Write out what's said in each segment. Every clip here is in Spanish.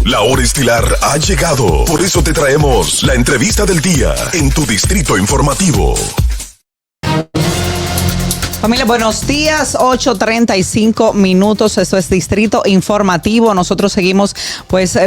La hora estilar ha llegado. Por eso te traemos la entrevista del día en tu distrito informativo. Familia, buenos días, 8:35. Esto es Distrito Informativo. Nosotros seguimos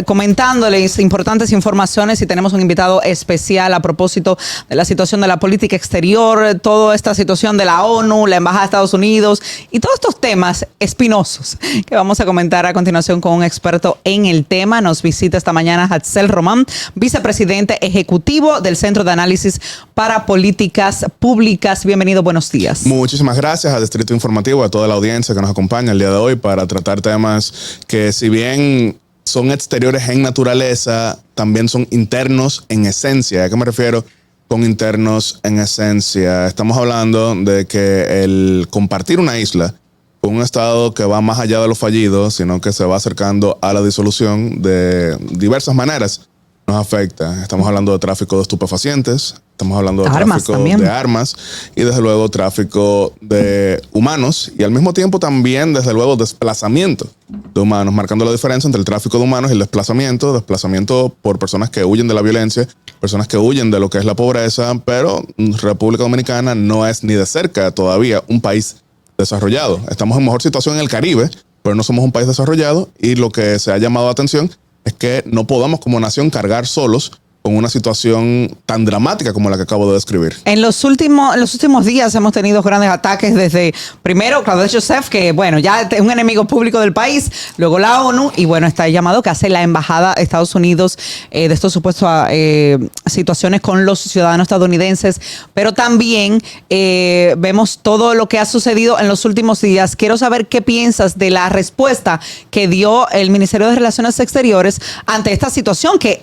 comentándoles importantes informaciones y tenemos un invitado especial a propósito de la situación de la política exterior, toda esta situación de la ONU, la Embajada de Estados Unidos y todos estos temas espinosos que vamos a comentar a continuación con un experto en el tema. Nos visita esta mañana Hadsel Román, vicepresidente ejecutivo del Centro de Análisis para Políticas Públicas. Bienvenido, buenos días. Muchísimas gracias a Distrito Informativo, a toda la audiencia que nos acompaña el día de hoy para tratar temas que, si bien son exteriores en naturaleza, también son internos en esencia. ¿A qué me refiero con internos en esencia? Estamos hablando de que el compartir una isla con un estado que va más allá de lo fallido, sino que se va acercando a la disolución de diversas maneras, nos afecta. Estamos hablando de tráfico de estupefacientes, estamos hablando de tráfico de armas y desde luego tráfico de humanos y al mismo tiempo también desde luego desplazamiento de humanos, marcando la diferencia entre el tráfico de humanos y el desplazamiento por personas que huyen de la violencia, personas que huyen de lo que es la pobreza, pero República Dominicana no es ni de cerca todavía un país desarrollado. Estamos en mejor situación en el Caribe, pero no somos un país desarrollado y lo que se ha llamado la atención es que no podamos como nación cargar solos con una situación tan dramática como la que acabo de describir. En los últimos días hemos tenido grandes ataques desde, primero, Claudette Joseph, que ya es un enemigo público del país, luego la ONU, y está el llamado que hace la Embajada de Estados Unidos de estos supuestos situaciones con los ciudadanos estadounidenses, pero también vemos todo lo que ha sucedido en los últimos días. Quiero saber qué piensas de la respuesta que dio el Ministerio de Relaciones Exteriores ante esta situación que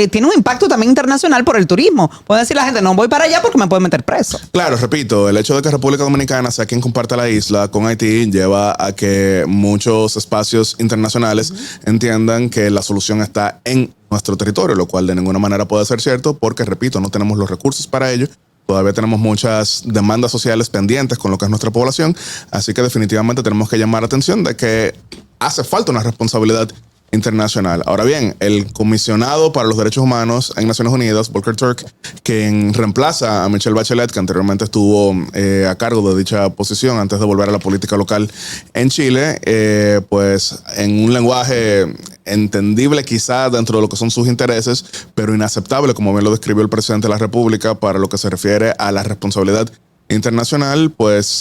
tiene un impacto también internacional por el turismo. Puede decir la gente, no voy para allá porque me pueden meter preso. Claro, repito, el hecho de que República Dominicana sea quien comparta la isla con Haití lleva a que muchos espacios internacionales entiendan que la solución está en nuestro territorio, lo cual de ninguna manera puede ser cierto porque, repito, no tenemos los recursos para ello. Todavía tenemos muchas demandas sociales pendientes con lo que es nuestra población, así que definitivamente tenemos que llamar la atención de que hace falta una responsabilidad internacional. Ahora bien, el comisionado para los derechos humanos en Naciones Unidas, Volker Turk, quien reemplaza a Michelle Bachelet, que anteriormente estuvo a cargo de dicha posición antes de volver a la política local en Chile, en un lenguaje entendible quizá dentro de lo que son sus intereses, pero inaceptable, como bien lo describió el presidente de la República, para lo que se refiere a la responsabilidad internacional,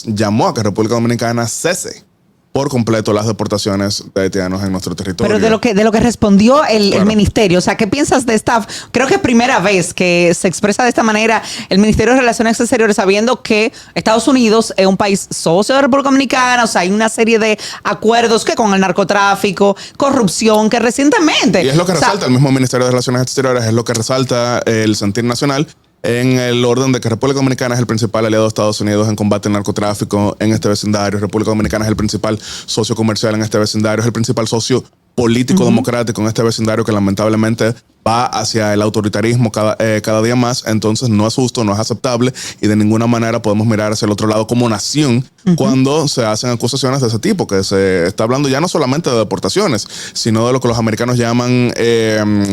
llamó a que República Dominicana cese por completo las deportaciones de haitianos en nuestro territorio. Pero de lo que respondió el ministerio, o sea, ¿qué piensas de esta? Creo que es primera vez que se expresa de esta manera el Ministerio de Relaciones Exteriores, sabiendo que Estados Unidos es un país socio de la República Dominicana, o sea, hay una serie de acuerdos que con el narcotráfico, corrupción, que recientemente... Y es lo que resalta el mismo Ministerio de Relaciones Exteriores, es lo que resalta el sentir nacional, en el orden de que República Dominicana es el principal aliado de Estados Unidos en combate al narcotráfico en este vecindario. República Dominicana es el principal socio comercial en este vecindario, es el principal socio político democrático en este vecindario que lamentablemente va hacia el autoritarismo cada día más. Entonces no es justo, no es aceptable y de ninguna manera podemos mirar hacia el otro lado como nación cuando se hacen acusaciones de ese tipo, que se está hablando ya no solamente de deportaciones, sino de lo que los americanos llaman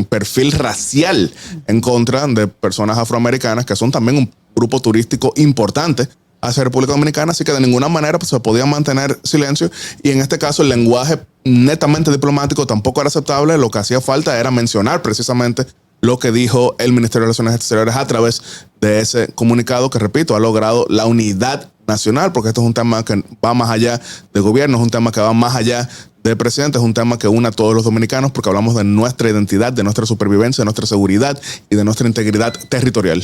perfil racial en contra de personas afroamericanas, que son también un grupo turístico importante hacia República Dominicana, así que de ninguna manera se podía mantener silencio y en este caso el lenguaje netamente diplomático tampoco era aceptable. Lo que hacía falta era mencionar precisamente lo que dijo el Ministerio de Relaciones Exteriores a través de ese comunicado que, repito, ha logrado la unidad nacional, porque esto es un tema que va más allá de gobierno, es un tema que va más allá de presidente, es un tema que une a todos los dominicanos porque hablamos de nuestra identidad, de nuestra supervivencia, de nuestra seguridad y de nuestra integridad territorial.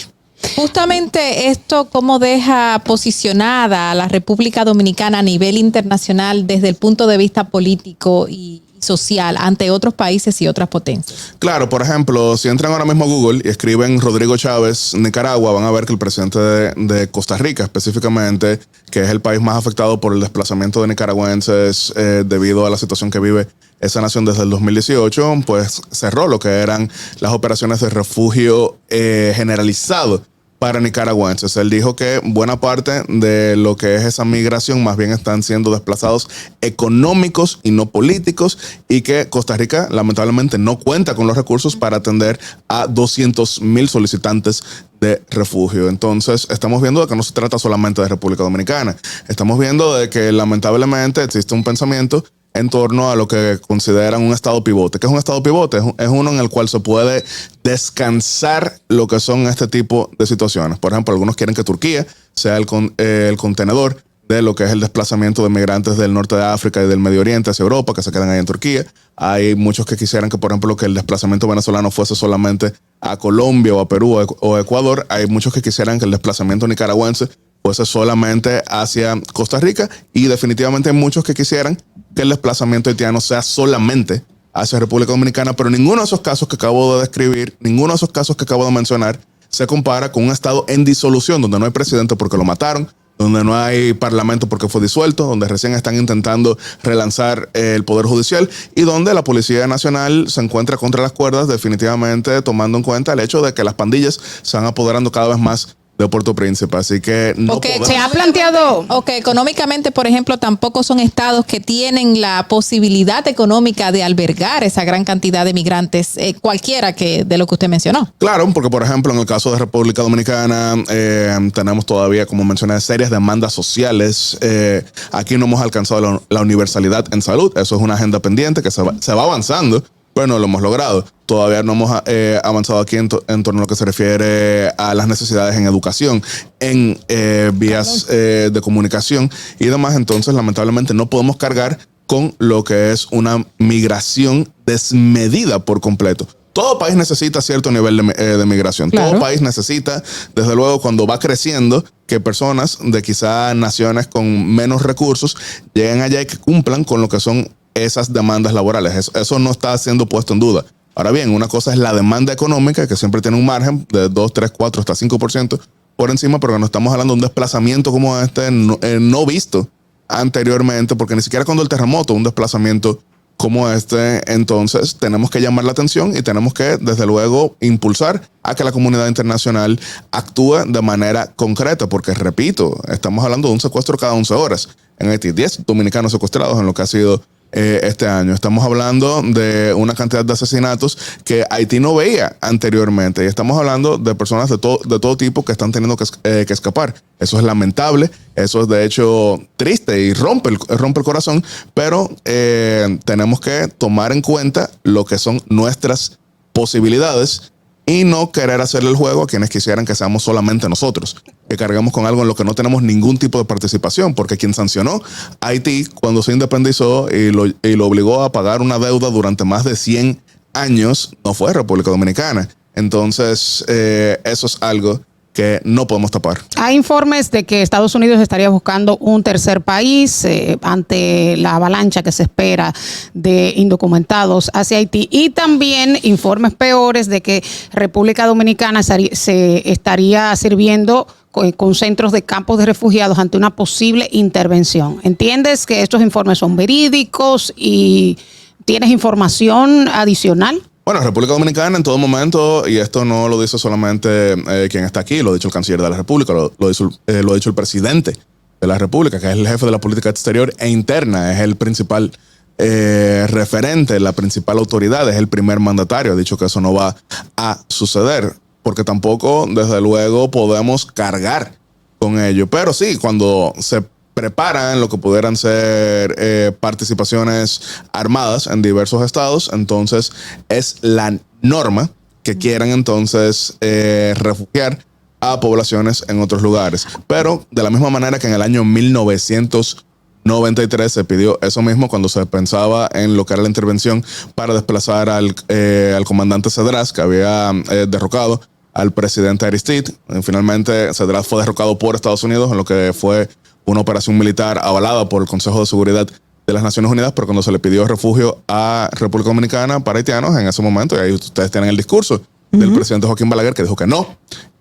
Justamente esto, ¿cómo deja posicionada a la República Dominicana a nivel internacional desde el punto de vista político y social ante otros países y otras potencias? Claro, por ejemplo, si entran ahora mismo a Google y escriben Rodrigo Chávez, Nicaragua, van a ver que el presidente de Costa Rica específicamente, que es el país más afectado por el desplazamiento de nicaragüenses debido a la situación que vive esa nación desde el 2018, pues cerró lo que eran las operaciones de refugio generalizado para nicaragüenses. Él dijo que buena parte de lo que es esa migración más bien están siendo desplazados económicos y no políticos, y que Costa Rica lamentablemente no cuenta con los recursos para atender a 200,000 solicitantes de refugio. Entonces estamos viendo de que no se trata solamente de República Dominicana. Estamos viendo de que lamentablemente existe un pensamiento en torno a lo que consideran un estado pivote. ¿Qué es un estado pivote? Es uno en el cual se puede descansar lo que son este tipo de situaciones. Por ejemplo, algunos quieren que Turquía sea el contenedor de lo que es el desplazamiento de migrantes del norte de África y del Medio Oriente hacia Europa, que se quedan ahí en Turquía. Hay muchos que quisieran que, por ejemplo, que el desplazamiento venezolano fuese solamente a Colombia o a Perú o Ecuador. Hay muchos que quisieran que el desplazamiento nicaragüense fuese solamente hacia Costa Rica, y definitivamente hay muchos que quisieran que el desplazamiento haitiano sea solamente hacia República Dominicana, pero ninguno de esos casos que acabo de describir, ninguno de esos casos que acabo de mencionar se compara con un estado en disolución, donde no hay presidente porque lo mataron, donde no hay parlamento porque fue disuelto, donde recién están intentando relanzar el Poder Judicial, y donde la Policía Nacional se encuentra contra las cuerdas, definitivamente tomando en cuenta el hecho de que las pandillas se van apoderando cada vez más de Puerto Príncipe. Así que no podemos... Se ha planteado... O que económicamente, por ejemplo, tampoco son estados que tienen la posibilidad económica de albergar esa gran cantidad de migrantes, cualquiera que de lo que usted mencionó. Claro, porque por ejemplo en el caso de República Dominicana tenemos todavía, como mencioné, serias demandas sociales. Aquí no hemos alcanzado la universalidad en salud. Eso es una agenda pendiente que se va avanzando, pero no lo hemos logrado. Todavía no hemos avanzado aquí en torno a lo que se refiere a las necesidades en educación, en vías de comunicación y demás. Entonces, lamentablemente, no podemos cargar con lo que es una migración desmedida por completo. Todo país necesita cierto nivel de migración. Claro. Todo país necesita, desde luego, cuando va creciendo, que personas de quizá naciones con menos recursos lleguen allá y que cumplan con lo que son esas demandas laborales. Eso no está siendo puesto en duda. Ahora bien, una cosa es la demanda económica, que siempre tiene un margen de 2, 3, 4, hasta 5% por encima, pero no estamos hablando de un desplazamiento como este no visto anteriormente, porque ni siquiera cuando el terremoto, un desplazamiento como este. Entonces tenemos que llamar la atención y tenemos que, desde luego, impulsar a que la comunidad internacional actúe de manera concreta, porque, repito, estamos hablando de un secuestro cada 11 horas. En Haití, 10 dominicanos secuestrados en lo que ha sido este año. Estamos hablando de una cantidad de asesinatos que Haití no veía anteriormente, y estamos hablando de personas de todo tipo que están teniendo que escapar. Eso es lamentable, eso es de hecho triste y rompe el corazón, pero tenemos que tomar en cuenta lo que son nuestras posibilidades y no querer hacerle el juego a quienes quisieran que seamos solamente nosotros, que carguemos con algo en lo que no tenemos ningún tipo de participación, porque quien sancionó a Haití cuando se independizó y lo obligó a pagar una deuda durante más de 100 años no fue República Dominicana. Entonces, eso es algo que no podemos tapar. Hay informes de que Estados Unidos estaría buscando un tercer país ante la avalancha que se espera de indocumentados hacia Haití, y también informes peores de que República Dominicana se estaría sirviendo con centros de campos de refugiados ante una posible intervención. ¿Entiendes que estos informes son verídicos y tienes información adicional? Bueno, República Dominicana en todo momento, y esto no lo dice solamente quien está aquí, lo ha dicho el canciller de la República, lo ha dicho el presidente de la República, que es el jefe de la política exterior e interna, es el principal referente, la principal autoridad, es el primer mandatario. Ha dicho que eso no va a suceder, porque tampoco, desde luego, podemos cargar con ello. Pero sí, cuando se preparan lo que pudieran ser participaciones armadas en diversos estados, entonces es la norma que quieran entonces refugiar a poblaciones en otros lugares. Pero de la misma manera que en el año 1993 se pidió eso mismo cuando se pensaba en lo que era la intervención para desplazar al comandante Cedras, que había derrocado al presidente Aristide. Finalmente Cedras fue derrocado por Estados Unidos en lo que fue una operación militar avalada por el Consejo de Seguridad de las Naciones Unidas, pero cuando se le pidió refugio a República Dominicana para haitianos en ese momento, y ahí ustedes tienen el discurso del presidente Joaquín Balaguer, que dijo que no.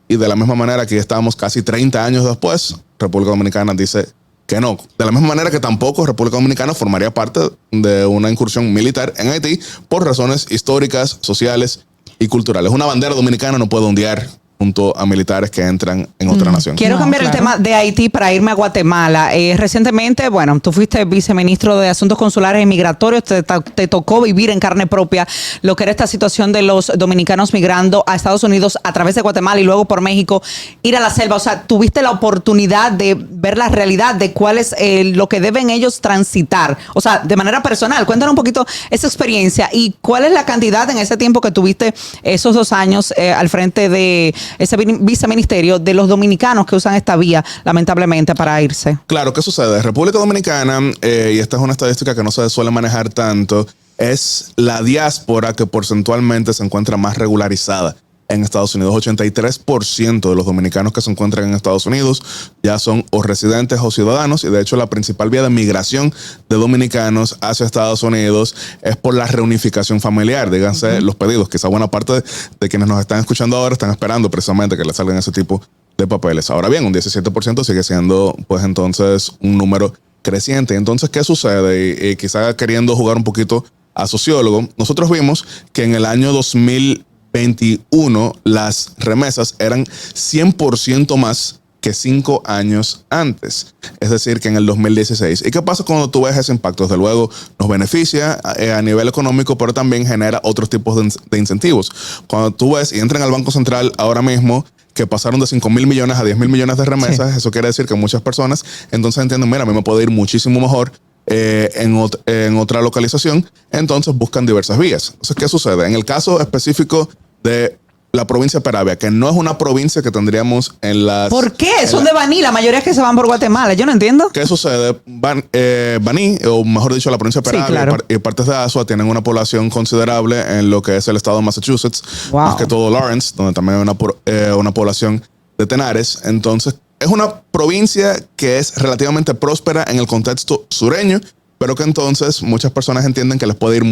Y de la misma manera, aquí estamos casi 30 años después, República Dominicana dice que no. De la misma manera que tampoco República Dominicana formaría parte de una incursión militar en Haití por razones históricas, sociales y culturales. Una bandera dominicana no puede ondear junto a militares que entran en otra nación. Quiero cambiar el tema de Haití para irme a Guatemala. Recientemente, bueno, tú fuiste viceministro de Asuntos Consulares y Migratorios, te tocó vivir en carne propia lo que era esta situación de los dominicanos migrando a Estados Unidos a través de Guatemala y luego por México, ir a la selva. O sea, tuviste la oportunidad de ver la realidad de cuál es lo que deben ellos transitar. O sea, de manera personal, cuéntanos un poquito esa experiencia y cuál es la cantidad en ese tiempo que tuviste esos 2 años al frente de ese viceministerio de los dominicanos que usan esta vía, lamentablemente, para irse. Claro, ¿qué sucede? República Dominicana, y esta es una estadística que no se suele manejar tanto, es la diáspora que porcentualmente se encuentra más regularizada en Estados Unidos. 83% de los dominicanos que se encuentran en Estados Unidos ya son o residentes o ciudadanos, y de hecho la principal vía de migración de dominicanos hacia Estados Unidos es por la reunificación familiar. Díganse los pedidos. Quizá buena parte de quienes nos están escuchando ahora están esperando precisamente que les salgan ese tipo de papeles. Ahora bien, un 17% sigue siendo pues entonces un número creciente. Entonces, ¿qué sucede? Y quizá queriendo jugar un poquito a sociólogo, nosotros vimos que en el año 2021 las remesas eran 100% más que 5 años antes. Es decir, que en el 2016. ¿Y qué pasa cuando tú ves ese impacto? Desde luego nos beneficia a nivel económico, pero también genera otros tipos de incentivos. Cuando tú ves y entran al Banco Central ahora mismo que pasaron de 5,000 millones a 10,000 millones de remesas, eso quiere decir que muchas personas entonces entienden, mira, a mí me puede ir muchísimo mejor en otra localización, entonces buscan diversas vías. Entonces, ¿qué sucede? En el caso específico de la provincia de Peravia, que no es una provincia que tendríamos en las... ¿Por qué? Son de Baní, la mayoría es que se van por Guatemala, yo no entiendo. ¿Qué sucede? Baní, o mejor dicho, la provincia de Peravia, sí, claro, y partes de Azua tienen una población considerable en lo que es el estado de Massachusetts, más que todo Lawrence, donde también hay una población de tenares. Entonces, es una provincia que es relativamente próspera en el contexto sureño, pero que entonces muchas personas entienden que les puede ir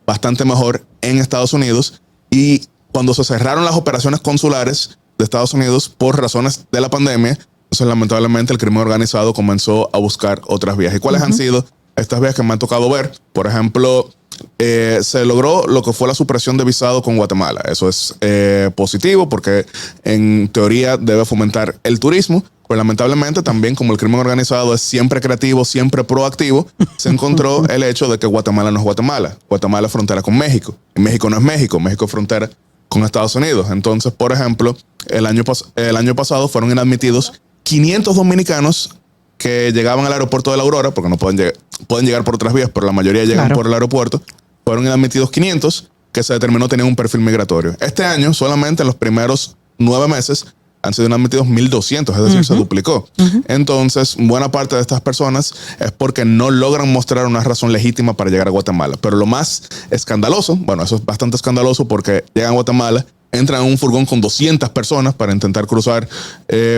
bastante mejor en Estados Unidos. Y cuando se cerraron las operaciones consulares de Estados Unidos por razones de la pandemia, entonces lamentablemente el crimen organizado comenzó a buscar otras vías. ¿Y cuáles han sido estas vías que me han tocado ver? Por ejemplo, se logró lo que fue la supresión de visado con Guatemala. Eso es positivo porque en teoría debe fomentar el turismo. Pero lamentablemente también, como el crimen organizado es siempre creativo, siempre proactivo, se encontró el hecho de que Guatemala no es Guatemala. Guatemala es frontera con México. Y México no es México. México es frontera con Estados Unidos. Entonces, por ejemplo, el año pasado fueron inadmitidos 500 dominicanos que llegaban al aeropuerto de La Aurora, porque no pueden llegar por otras vías, pero la mayoría llegan por el aeropuerto. Fueron inadmitidos 500 que se determinó tenían un perfil migratorio. Este año, solamente en los primeros 9 meses, han sido admitidos 1,200, es decir, se duplicó. Entonces, buena parte de estas personas es porque no logran mostrar una razón legítima para llegar a Guatemala. Pero lo más escandaloso, bueno, eso es bastante escandaloso porque llegan a Guatemala, entran en un furgón con 200 personas para intentar cruzar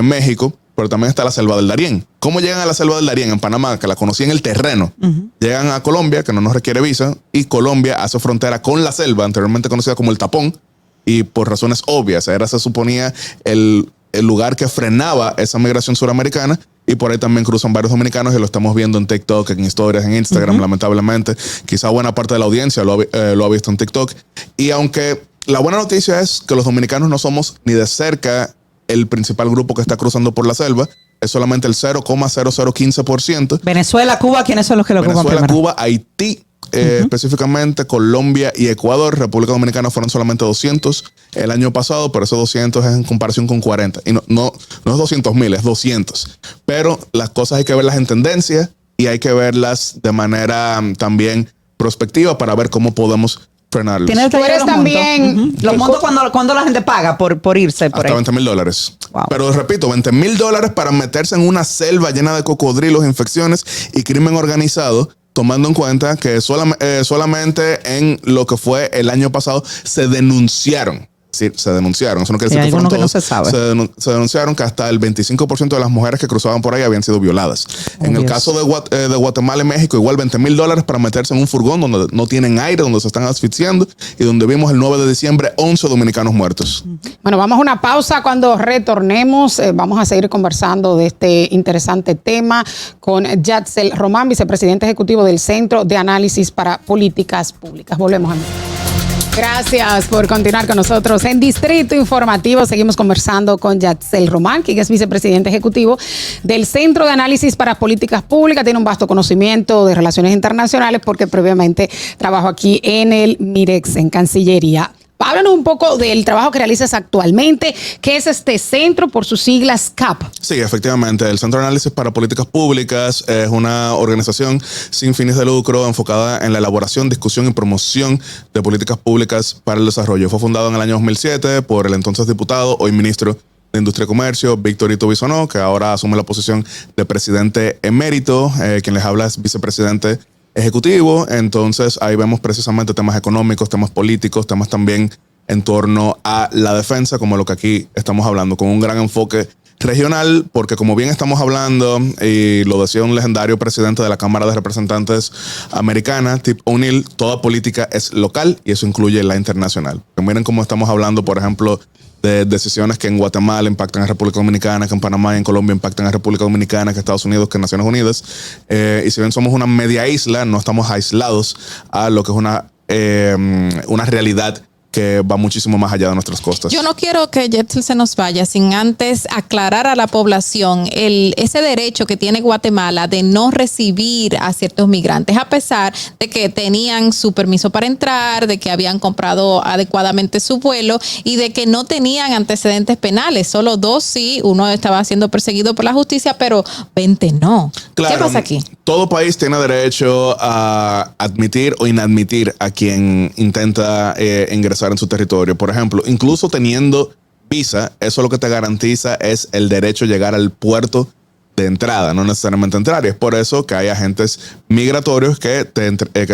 México, pero también está la Selva del Darién. ¿Cómo llegan a la Selva del Darién en Panamá, que la conocí en el terreno? Llegan a Colombia, que no nos requiere visa, y Colombia hace frontera con la selva, anteriormente conocida como el Tapón, y por razones obvias, era, se suponía, el lugar que frenaba esa migración suramericana, y por ahí también cruzan varios dominicanos y lo estamos viendo en TikTok, en historias, en Instagram, lamentablemente. Quizá buena parte de la audiencia lo ha visto en TikTok. Y aunque la buena noticia es que los dominicanos no somos ni de cerca el principal grupo que está cruzando por la selva, es solamente el 0,0015%. Venezuela, Cuba, ¿quiénes son los que lo ocupan primero? Venezuela, Cuba, Haití, específicamente Colombia y Ecuador. República Dominicana fueron solamente 200 el año pasado, pero esos 200 es en comparación con 40. Y no es 200,000, es 200. Pero las cosas hay que verlas en tendencia y hay que verlas de manera también prospectiva para ver cómo podemos frenarlos. ¿Tienes Tú eres también... Los montos cuando la gente paga por irse por hasta ahí. $20,000. Wow. Pero repito, $20,000 para meterse en una selva llena de cocodrilos, infecciones y crimen organizado, tomando en cuenta que solamente en lo que fue el año pasado se denunciaron. Sí, se denunciaron. Eso no quiere decir que fueron todos. No se sabe. Se denunciaron que hasta el 25% de las mujeres que cruzaban por ahí habían sido violadas. En el caso de Guatemala y México, igual $20,000 para meterse en un furgón donde no tienen aire, donde se están asfixiando y donde vimos el 9 de diciembre 11 dominicanos muertos. Bueno, vamos a una pausa. Cuando retornemos, vamos a seguir conversando de este interesante tema con Yatsel Román, vicepresidente ejecutivo del Centro de Análisis para Políticas Públicas. Volvemos a Gracias por continuar con nosotros en Distrito Informativo. Seguimos conversando con Yatsel Román, quien es vicepresidente ejecutivo del Centro de Análisis para Políticas Públicas. Tiene un vasto conocimiento de relaciones internacionales porque previamente trabajó aquí en el MIREX, en Cancillería. Háblanos un poco del trabajo que realizas actualmente. ¿Qué es este centro por sus siglas CAP? Sí, efectivamente. El Centro de Análisis para Políticas Públicas es una organización sin fines de lucro enfocada en la elaboración, discusión y promoción de políticas públicas para el desarrollo. Fue fundado en el año 2007 por el entonces diputado, hoy ministro de Industria y Comercio, Víctor Ito Bisonó, que ahora asume la posición de presidente emérito. Quien les habla es vicepresidente ejecutivo. Entonces ahí vemos precisamente temas económicos, temas políticos, temas también en torno a la defensa, como lo que aquí estamos hablando, con un gran enfoque regional, porque como bien estamos hablando, y lo decía un legendario presidente de la Cámara de Representantes americana, Tip O'Neill, toda política es local y eso incluye la internacional. Porque miren cómo estamos hablando, por ejemplo, de decisiones que en Guatemala impactan a República Dominicana, que en Panamá y en Colombia impactan a República Dominicana, que Estados Unidos, que Naciones Unidas. Y si bien somos una media isla, no estamos aislados a lo que es una realidad que va muchísimo más allá de nuestras costas. Yo no quiero que Yatsel se nos vaya sin antes aclarar a la población ese derecho que tiene Guatemala de no recibir a ciertos migrantes, a pesar de que tenían su permiso para entrar, de que habían comprado adecuadamente su vuelo y de que no tenían antecedentes penales. Solo 2 sí, uno estaba siendo perseguido por la justicia, pero 20 no. Claro, ¿qué pasa aquí? Todo país tiene derecho a admitir o inadmitir a quien intenta ingresar en su territorio. Por ejemplo, incluso teniendo visa, eso lo que te garantiza es el derecho a llegar al puerto de entrada, no necesariamente entrar. Y es por eso que hay agentes migratorios que te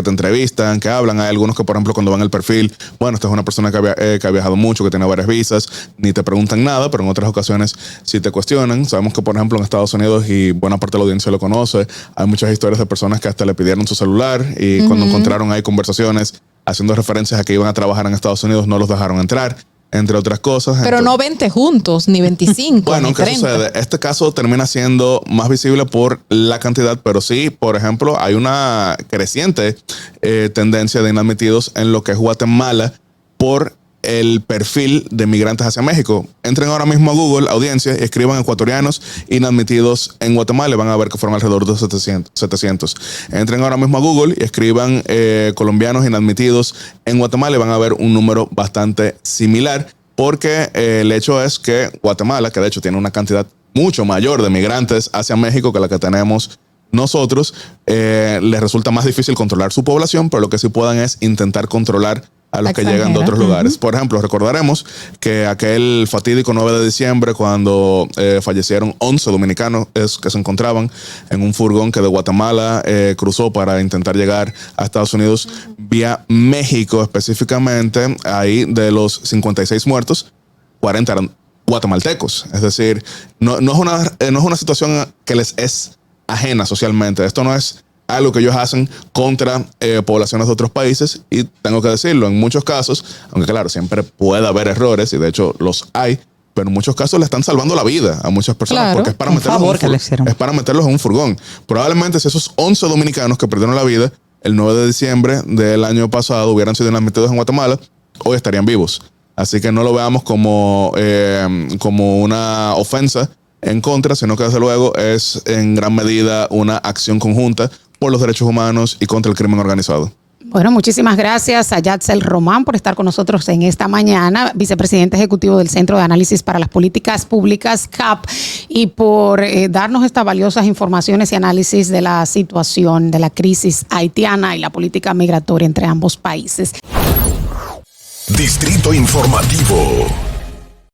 entrevistan, que hablan. Hay algunos que, por ejemplo, cuando van al perfil, bueno, esta es una persona que ha viajado mucho, que tiene varias visas, ni te preguntan nada, pero en otras ocasiones sí te cuestionan. Sabemos que, por ejemplo, en Estados Unidos, y buena parte de la audiencia lo conoce, hay muchas historias de personas que hasta le pidieron su celular y cuando encontraron ahí conversaciones haciendo referencias a que iban a trabajar en Estados Unidos, no los dejaron entrar, entre otras cosas. Pero entonces, no 20 juntos, ni 25, bueno, ni 30. ¿qué sucede? Este caso termina siendo más visible por la cantidad, pero sí, por ejemplo, hay una creciente tendencia de inadmitidos en lo que es Guatemala por el perfil de migrantes hacia México. Entren ahora mismo a Google, audiencia, y escriban ecuatorianos inadmitidos en Guatemala y van a ver que fueron alrededor de 700. Entren ahora mismo a Google y escriban colombianos inadmitidos en Guatemala y van a ver un número bastante similar, porque el hecho es que Guatemala, que de hecho tiene una cantidad mucho mayor de migrantes hacia México que la que tenemos nosotros, les resulta más difícil controlar su población, pero lo que sí puedan es intentar controlar a los que llegan de otros lugares. Por ejemplo, recordaremos que aquel fatídico 9 de diciembre, cuando fallecieron 11 dominicanos que se encontraban en un furgón que de Guatemala cruzó para intentar llegar a Estados Unidos vía México específicamente, ahí de los 56 muertos, 40 eran guatemaltecos. Es decir, no es una situación que les es ajena socialmente. Esto no es algo que ellos hacen contra poblaciones de otros países, y tengo que decirlo, en muchos casos, aunque claro, siempre puede haber errores y de hecho los hay, pero en muchos casos le están salvando la vida a muchas personas, claro, porque es para meterlos en un furgón. Probablemente si esos 11 dominicanos que perdieron la vida el 9 de diciembre del año pasado hubieran sido inadmitidos en Guatemala, hoy estarían vivos. Así que no lo veamos como una ofensa en contra, sino que desde luego es en gran medida una acción conjunta por los derechos humanos y contra el crimen organizado. Bueno, muchísimas gracias a Yatsel Román por estar con nosotros en esta mañana, vicepresidente ejecutivo del Centro de Análisis para las Políticas Públicas, CAP, y por darnos estas valiosas informaciones y análisis de la situación de la crisis haitiana y la política migratoria entre ambos países. Distrito Informativo.